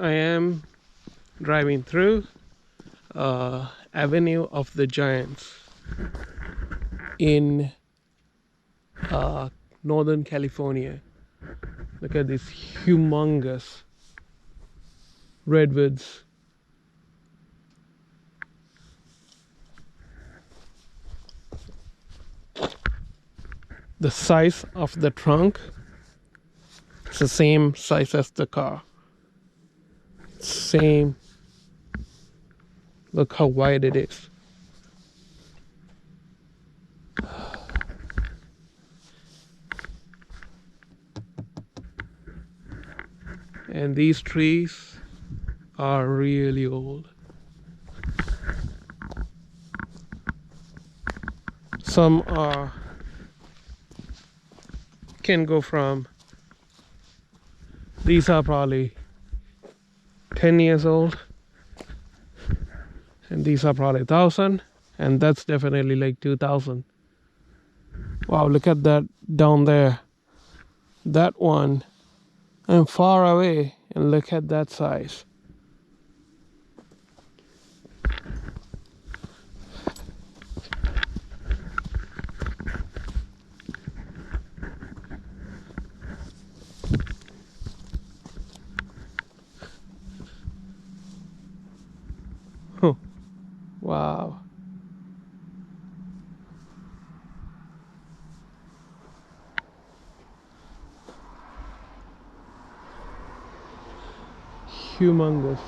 I am driving through Avenue of the Giants in Northern California. Look at these humongous redwoods. The size of the trunk, it's the same size as the car. Same. Look how wide it is. And these trees are really old. Some can go from, these are probably 10 years old, and these are probably 1,000, and that's definitely like 2,000. Wow, look at that down there. That one, I'm far away, and look at that size. Huh. Wow. Humongous.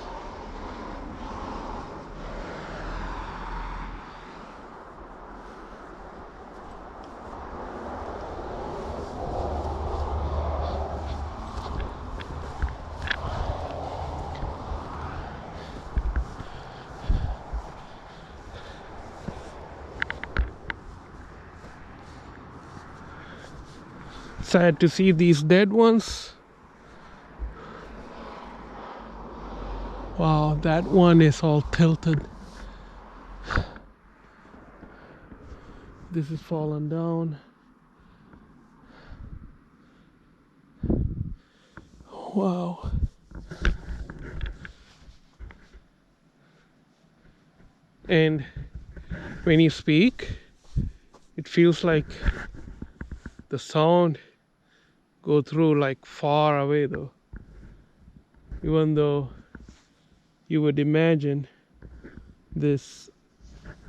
Sad to see these dead ones. Wow, that one is all tilted. This is fallen down. Wow. And when you speak, it feels like the sound go through like far away though. Even though you would imagine this,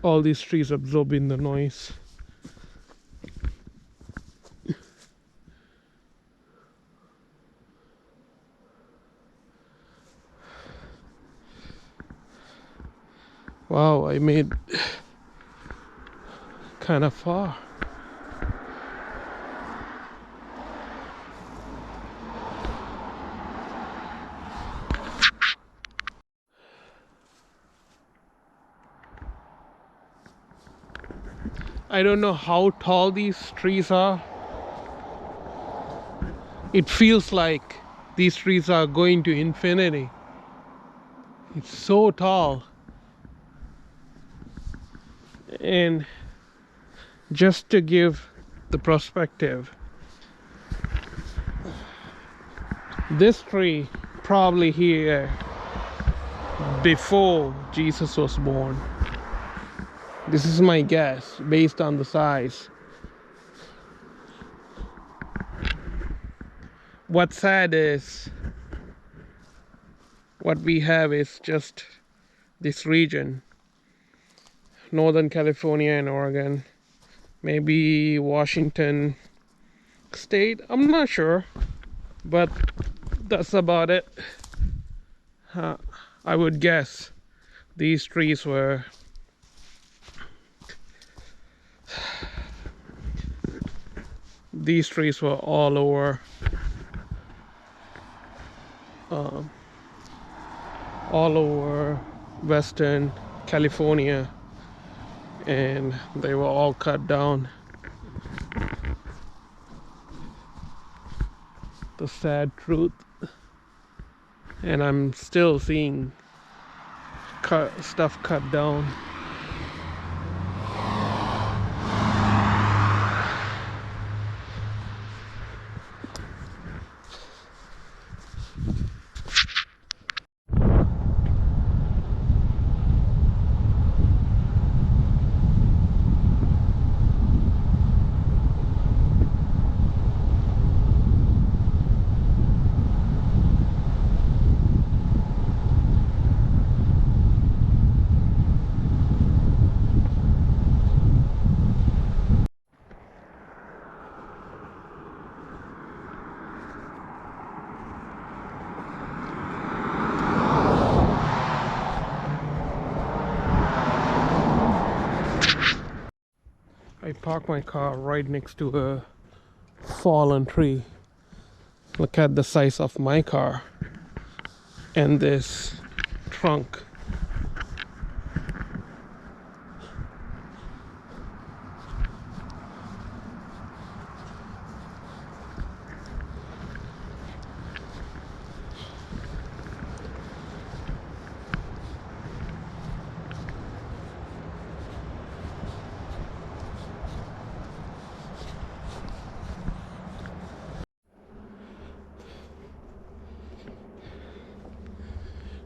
all these trees absorbing the noise. Wow, I made kind of far. I don't know how tall these trees are. It feels like these trees are going to infinity. It's so tall. And just to give the perspective, this tree probably here before Jesus was born. This is my guess based on the size. What's sad is what we have is just this region, Northern California and Oregon, maybe Washington state, I'm not sure, but that's about it. I would guess these trees were all over Western California, and they were all cut down. The sad truth. And I'm still seeing stuff cut down. I parked my car right next to a fallen tree. Look at the size of my car and this trunk.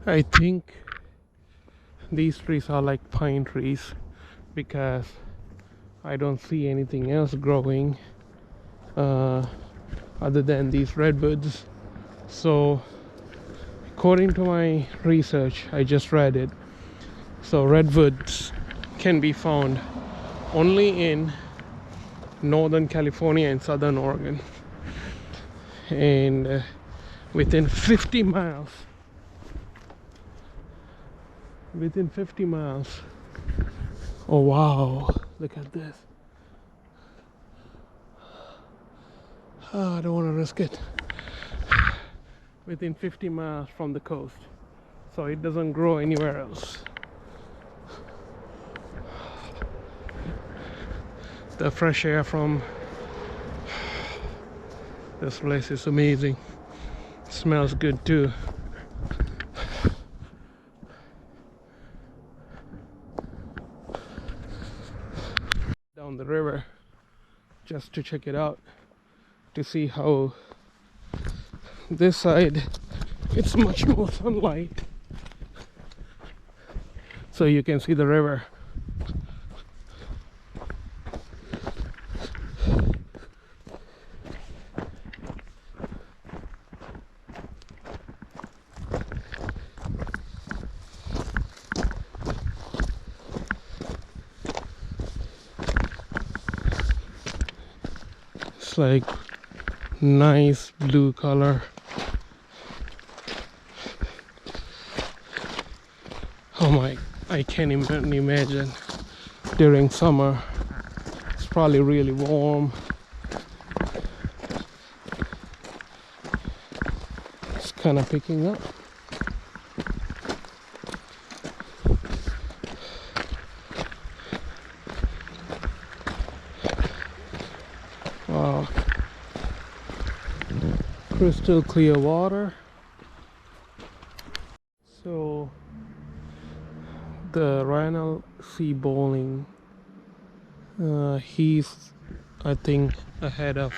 I think these trees are like pine trees because I don't see anything else growing other than these redwoods. So according to my research, I just read it, so redwoods can be found only in Northern California and Southern Oregon, and within 50 miles oh wow, look at this. I don't want to risk it. Within 50 miles from the coast, so it doesn't grow anywhere else. The fresh air from this place is amazing. Smells good too. Down the river just to check it out, to see how this side it's much more sunlight, so you can see the river. It's like nice blue color. Oh my, I can't even imagine during summer. It's probably really warm. It's kind of picking up. Wow. Crystal clear water. So the Ryan C. Bowling, he's, I think, ahead of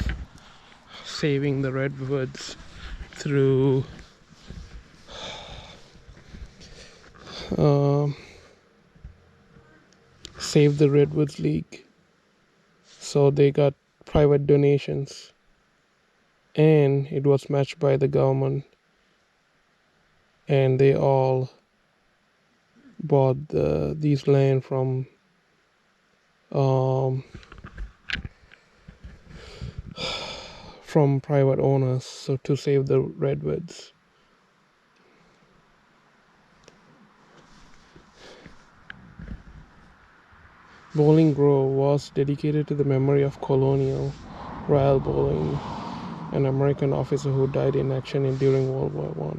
saving the redwoods through Save the Redwoods League. So they got private donations and it was matched by the government, and they all bought these land from private owners, so to save the redwoods. Bowling Grove was dedicated to the memory of Colonel Rael Bowling, an American officer who died in action during World War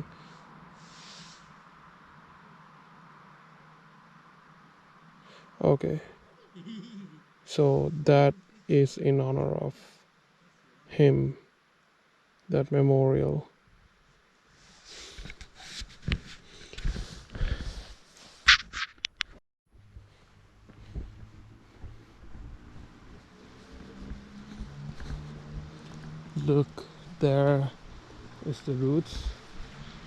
I. Okay, so that is in honor of him, that memorial. Look, there is the roots,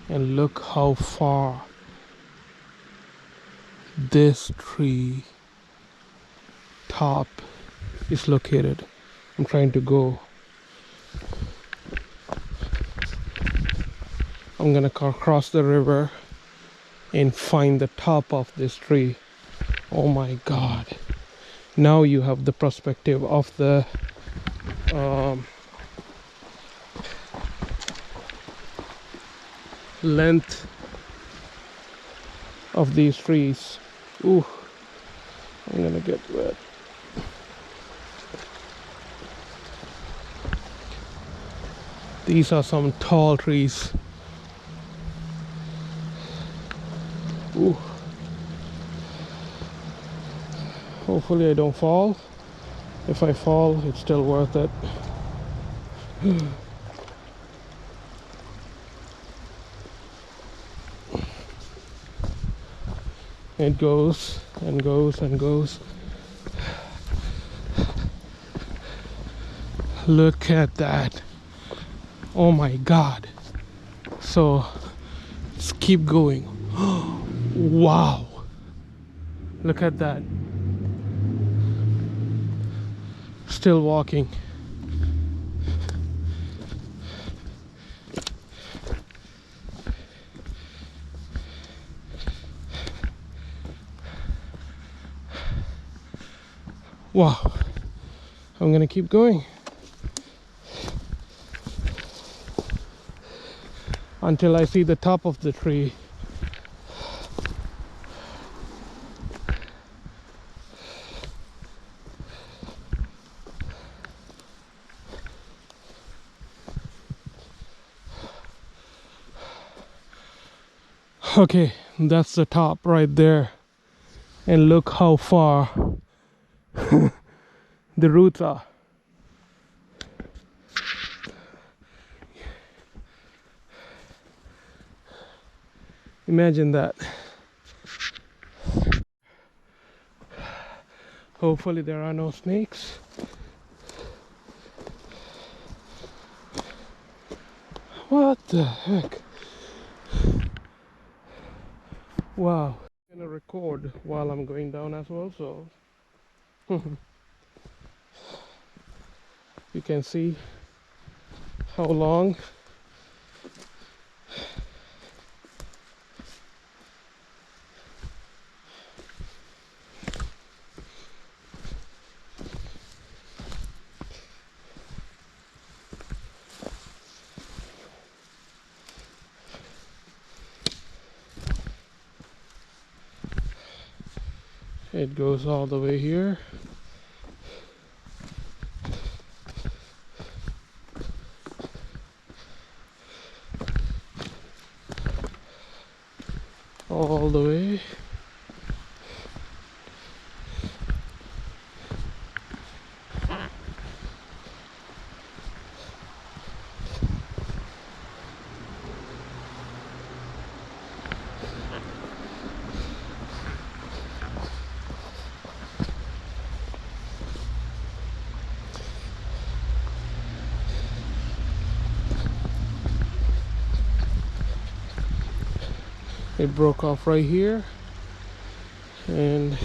and look how far this tree top is located. I'm trying to go. I'm gonna cross the river and find the top of this tree. Oh my god, now you have the perspective of the length of these trees. Ooh, I'm gonna get wet. These are some tall trees. Ooh. Hopefully I don't fall. If I fall, it's still worth it. It goes and goes and goes. Look at that. Oh my God. So let's keep going. Wow. Look at that. Still walking. Wow. I'm gonna keep going until I see the top of the tree. Okay, that's the top right there. And look how far the roots are. Imagine that. Hopefully there are no snakes. What the heck? Wow. I'm gonna record while I'm going down as well, so you can see how long it goes all the way here. All the way. It broke off right here, and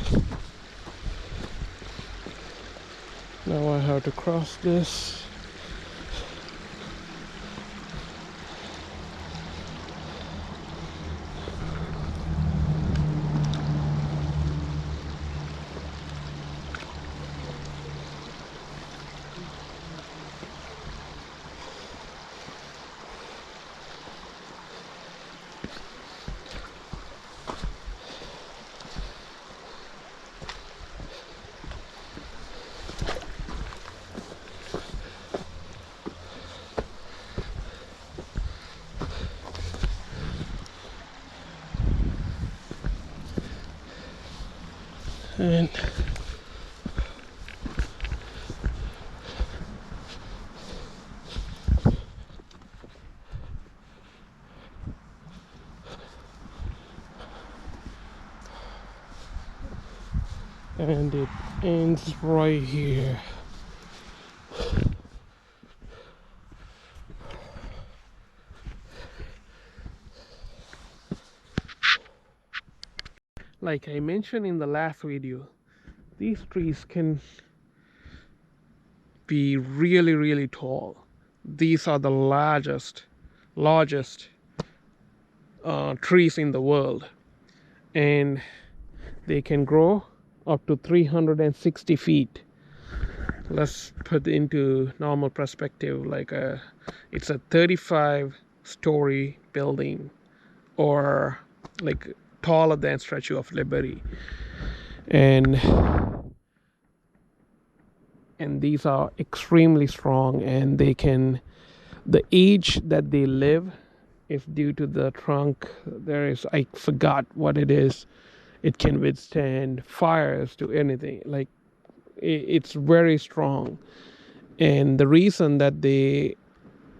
now I have to cross this. And it ends right here. Like I mentioned in the last video, these trees can be really tall. These are the largest trees in the world, and they can grow up to 360 feet. Let's put into normal perspective, like it's a 35-story building, or like taller than Statue of Liberty. And these are extremely strong, and the age that they live is due to the trunk. There is, I forgot what it is. It can withstand fires to anything. Like it's very strong. And the reason that they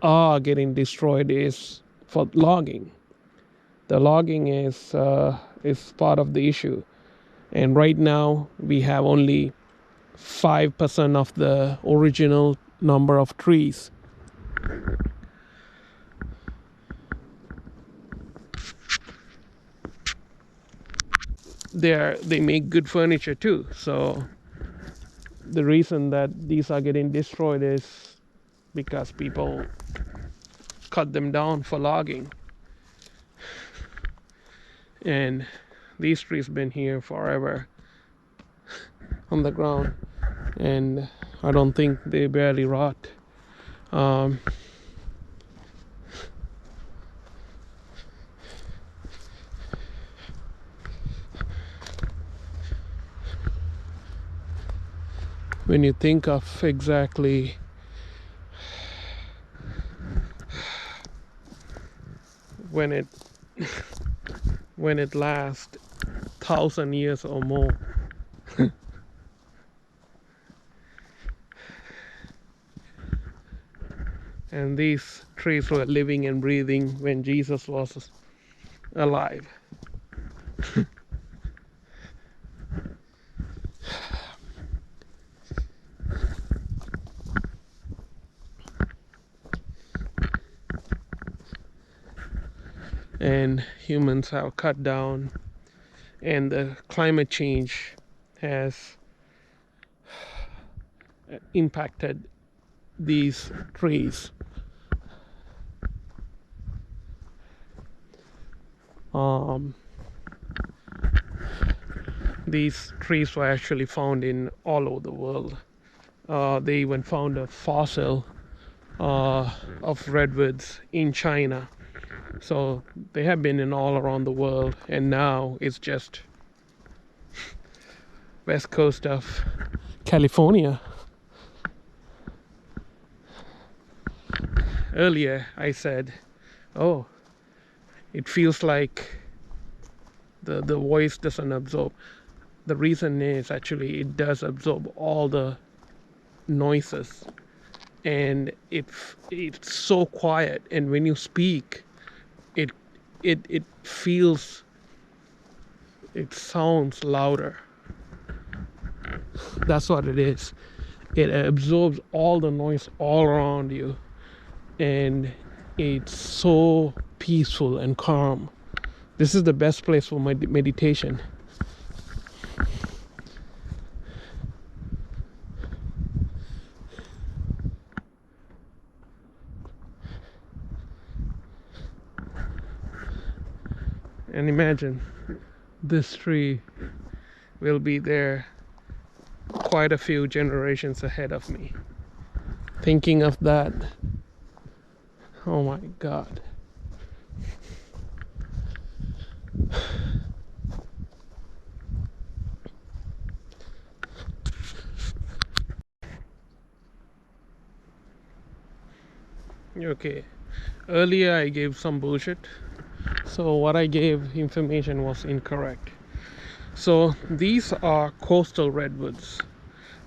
are getting destroyed is for logging. The logging is part of the issue. And right now we have only 5% of the original number of trees. They make good furniture too. So the reason that these are getting destroyed is because people cut them down for logging. And these trees been here forever on the ground, and I don't think they barely rot. Um, when you think of exactly when it when it lasts 1,000 years or more. And these trees were living and breathing when Jesus was alive. And humans have cut down, and the climate change has impacted these trees. Um, these trees were actually found in all over the world. They even found a fossil of redwoods in China. So they have been in all around the world, and now it's just west coast of California. Earlier I said, oh, it feels like the voice doesn't absorb. The reason is actually it does absorb all the noises, and it's so quiet, and when you speak it it feels, it sounds louder. That's what it is. It absorbs all the noise all around you, and it's so peaceful and calm. This is the best place for my meditation. And imagine this tree will be there quite a few generations ahead of me. Thinking of that, oh my God. Okay, earlier I gave some bullshit, so what I gave information was incorrect. So these are coastal redwoods,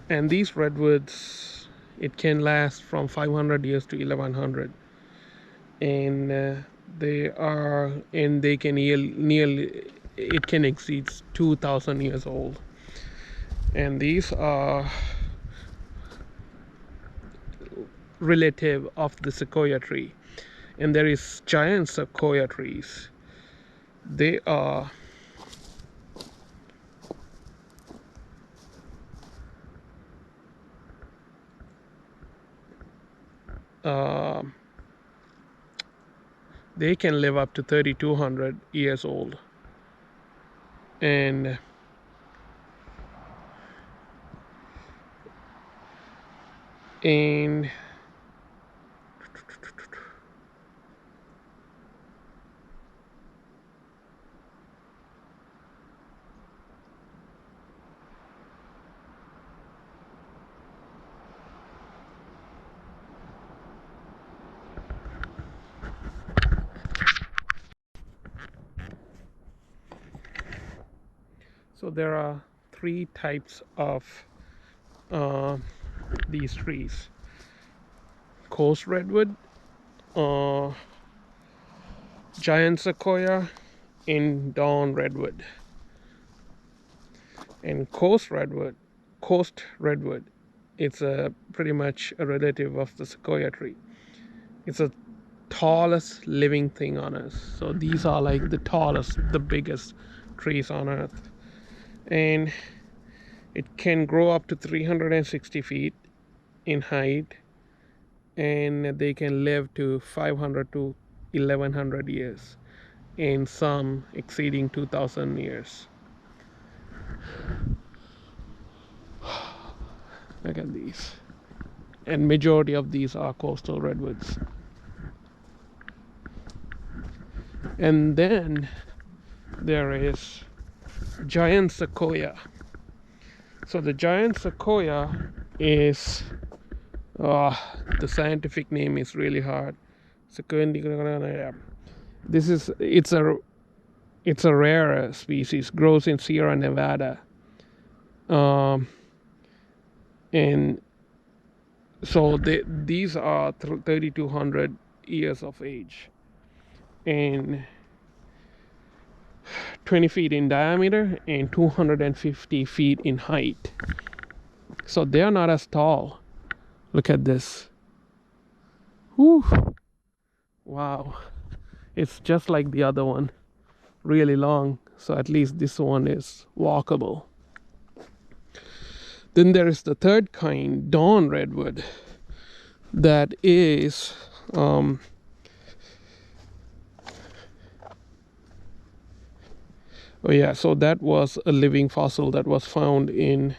and these redwoods, it can last from 500 years to 1100, and they can nearly, it can exceed 2,000 years old. And these are relative of the sequoia tree, and there is giant sequoia trees. They are uh, they can live up to 3,200 years old. And and So there are three types of uh, these trees: coast redwood, uh, giant sequoia, and dawn redwood. And coast redwood, it's a pretty much a relative of the sequoia tree. It's the tallest living thing on earth. So these are like the tallest, the biggest trees on earth. And it can grow up to 360 feet in height, and they can live to 500 to 1100 years, and some exceeding 2000 years. Look at these. And majority of these are coastal redwoods. And then there is giant sequoia. So the giant sequoia is the scientific name is really hard. This is it's a rare species. Grows in Sierra Nevada, and so these are 3200 years of age and 20 feet in diameter and 250 feet in height. So they are not as tall. Look at this. Whew. Wow. It's just like the other one, really long. So at least this one is walkable. Then there is the third kind, dawn redwood, that is oh yeah, so that was a living fossil that was found in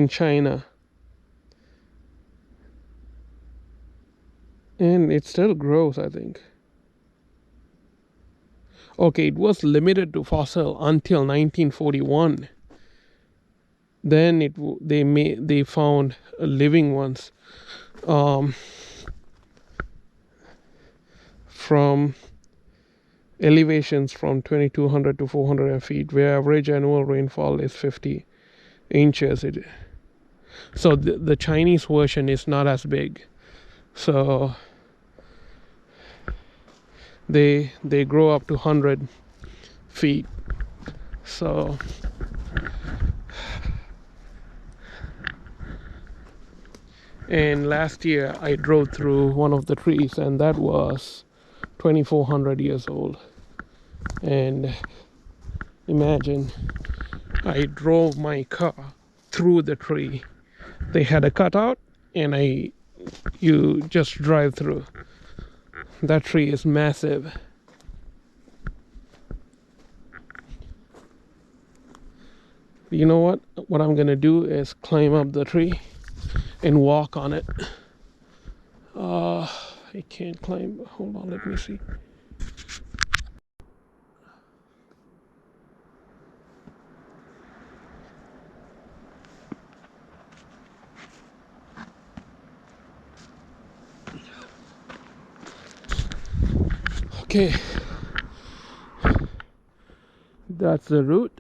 China, and it still grows, I think. Okay, it was limited to fossil until 1941. Then they found living ones from elevations from 2200 to 400 feet, where average annual rainfall is 50 inches. So the Chinese version is not as big. So they grow up to 100 feet. So and last year I drove through one of the trees, and that was 2400 years old. And imagine, I drove my car through the tree. They had a cutout, and you just drive through. That tree is massive. You know what I'm gonna do is climb up the tree and walk on it. I can't climb. Hold on, let me see. Okay, that's the route,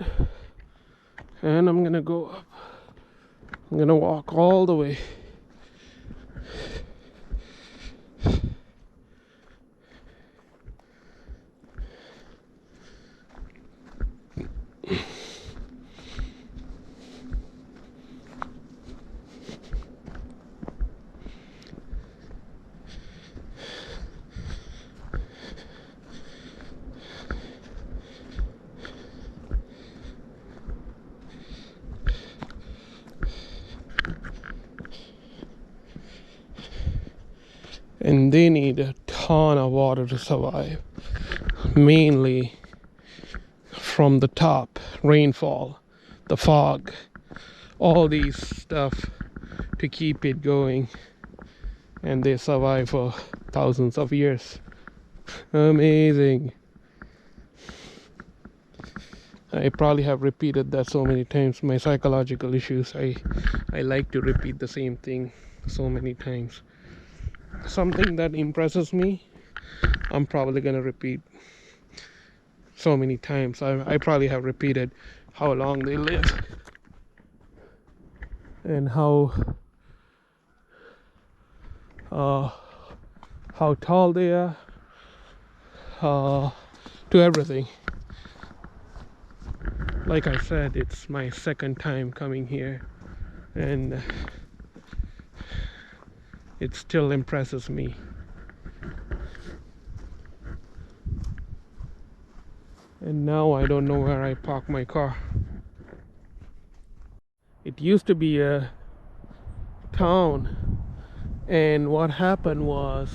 and I'm gonna go up. I'm gonna walk all the way. And they need a ton of water to survive, mainly from the top, rainfall, the fog, all these stuff to keep it going, and they survive for thousands of years. Amazing. I probably have repeated that so many times. My psychological issues, I like to repeat the same thing so many times. Something that impresses me, I'm probably gonna repeat. so many times. I probably have repeated how long they live and uh, how tall they are, to everything. Like I said, it's my second time coming here, and it still impresses me. And now I don't know where I park my car. It used to be a town, and what happened was,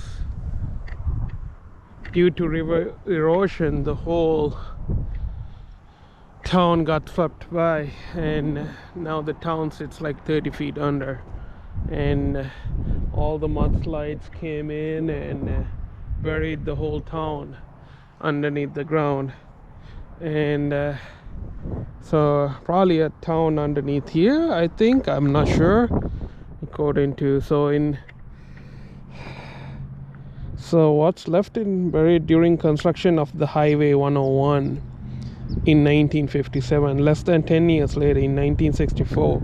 due to river erosion, the whole town got swept by, and now the town sits like 30 feet under, and all the mudslides came in and buried the whole town underneath the ground. And so probably a town underneath here, I think. I'm not sure, according to so what's left in buried during construction of the Highway 101 in 1957. Less than 10 years later, in 1964,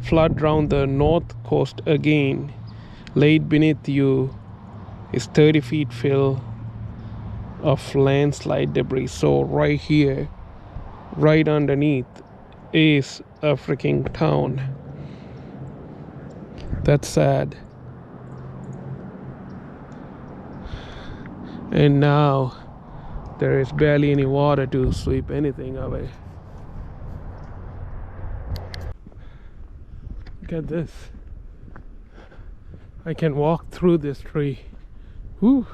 flood drowned the north coast again. Laid beneath you is 30 feet fill of landslide debris. So right here, right underneath, is a freaking town. That's sad. And now there is barely any water to sweep anything away. Look at this. I can walk through this tree. Whew.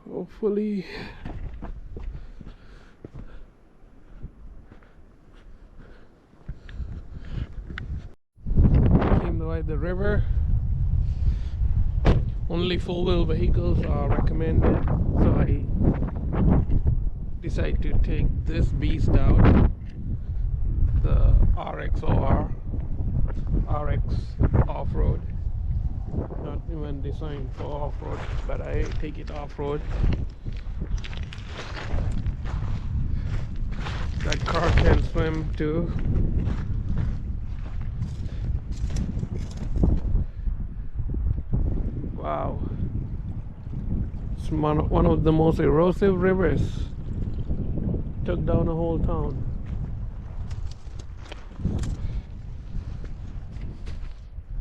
Hopefully. Came by the river. Only four-wheel vehicles are recommended, so I decided to take this beast out, the RXOR, RX off-road. Not even designed for off-road, but I take it off-road. That car can swim too. Wow. It's one of the most erosive rivers. Took down a whole town.